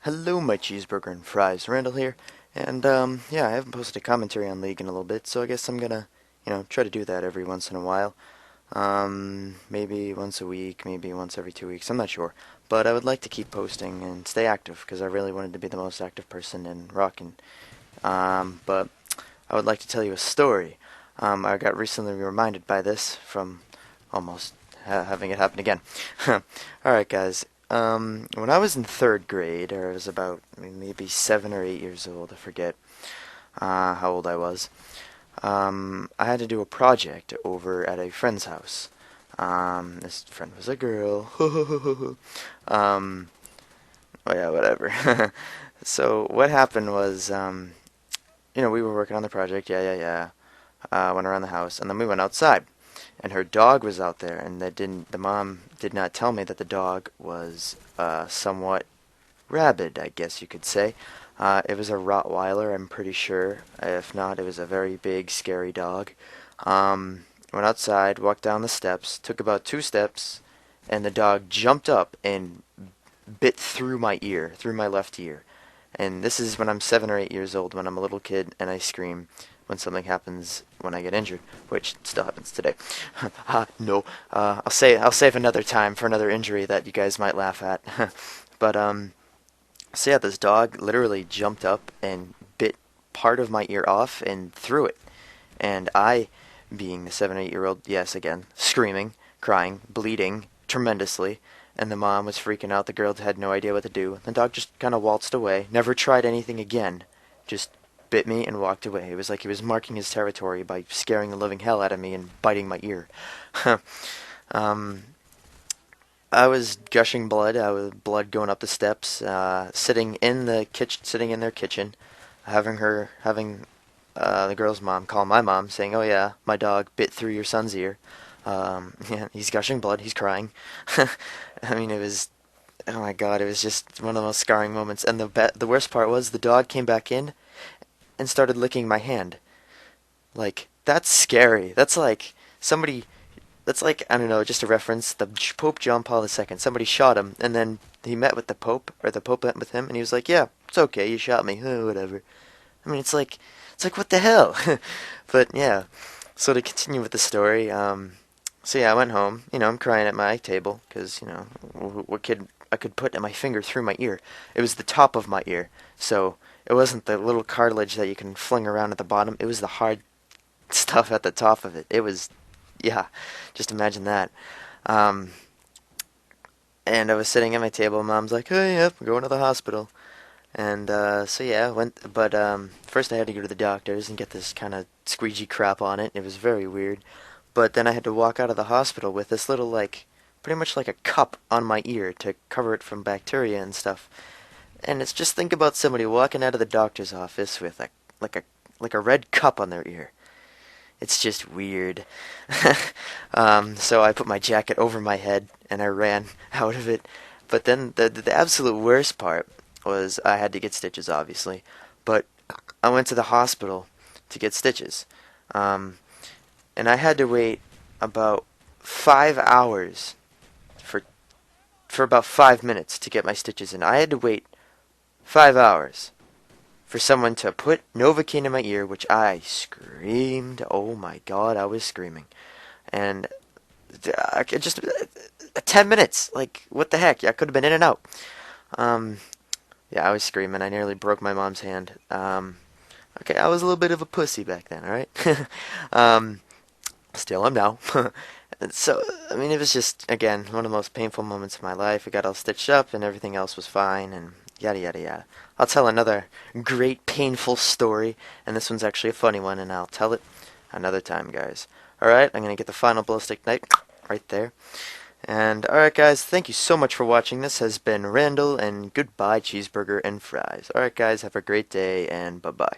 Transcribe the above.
Hello, my cheeseburger and fries. Randall here, and yeah, I haven't posted a commentary on League in a little bit, so I guess I'm gonna, try to do that every once in a while. Maybe once a week, maybe once every 2 weeks. I'm not sure, but I would like to keep posting and stay active because I really wanted to be the most active person in Rockin. But I would like to tell you a story. I got recently reminded by this from almost having it happen again. Alright, guys. When I was in third grade, or I was about maybe 7 or 8 years old, I forget how old I was, I had to do a project over at a friend's house. This friend was a girl. Oh yeah, whatever. So what happened was, we were working on the project, went around the house, and then we went outside. And her dog was out there, and the mom did not tell me that the dog was somewhat rabid, I guess you could say. It was a Rottweiler, I'm pretty sure. If not, it was a very big, scary dog. Went outside, walked down the steps, took about 2 steps, and the dog jumped up and bit through my ear, through my left ear. And this is when I'm 7 or 8 years old, when I'm a little kid, and I scream when something happens when I get injured, which still happens today. No, I'll save another time for another injury that you guys might laugh at. But so yeah, this dog literally jumped up and bit part of my ear off and threw it. And I, being the 7 or 8 year old, yes, again, screaming, crying, bleeding tremendously, and the mom was freaking out. The girl had no idea what to do. The dog just kind of waltzed away, never tried anything again, just bit me and walked away. It was like he was marking his territory by scaring the living hell out of me and biting my ear. I was gushing blood. I was blood going up the steps, sitting in their kitchen, having the girl's mom call my mom, saying, "Oh yeah, my dog bit through your son's ear. Yeah, he's gushing blood. He's crying." I mean, it was, oh my God, it was just one of the most scarring moments. And the worst part was the dog came back in and started licking my hand. Like, that's scary. That's like somebody. That's like, I don't know, just a reference. The Pope John Paul II. Somebody shot him, and then he met with the Pope, or the Pope met with him, and he was like, "Yeah, it's okay. You shot me. Whatever." I mean, it's like what the hell? But yeah. So to continue with the story, so yeah, I went home. I'm crying at my table because what kid I could put my finger through my ear. It was the top of my ear, so it wasn't the little cartilage that you can fling around at the bottom. It was the hard stuff at the top of it. It was, yeah, just imagine that. Um, and I was sitting at my table. Mom's like, "Hey, yep, we're going to the hospital." And so yeah, I went. But first, I had to go to the doctors and get this kind of squeegee crap on it. It was very weird. But then I had to walk out of the hospital with this little, like, pretty much like a cup on my ear to cover it from bacteria and stuff. And it's just, think about somebody walking out of the doctor's office with like a red cup on their ear. It's just weird. So I put my jacket over my head and I ran out of it. But then the absolute worst part was I had to get stitches, obviously. But I went to the hospital to get stitches. And I had to wait about 5 hours for about 5 minutes to get my stitches in. I had to wait 5 hours for someone to put Novocaine in my ear, which I screamed. Oh my God, I was screaming. And I could just 10 minutes. Like, what the heck? I could have been in and out. Yeah, I was screaming. I nearly broke my mom's hand. Okay, I was a little bit of a pussy back then, alright? Still am now. So, I mean, it was just, again, one of the most painful moments of my life. I got all stitched up and everything else was fine and yada yada yada. I'll tell another great painful story, and this one's actually a funny one, and I'll tell it another time, guys. Alright, I'm gonna get the final blow stick knife right there. And, alright guys, thank you so much for watching. This has been Randall, and goodbye cheeseburger and fries. Alright guys, have a great day, and bye-bye.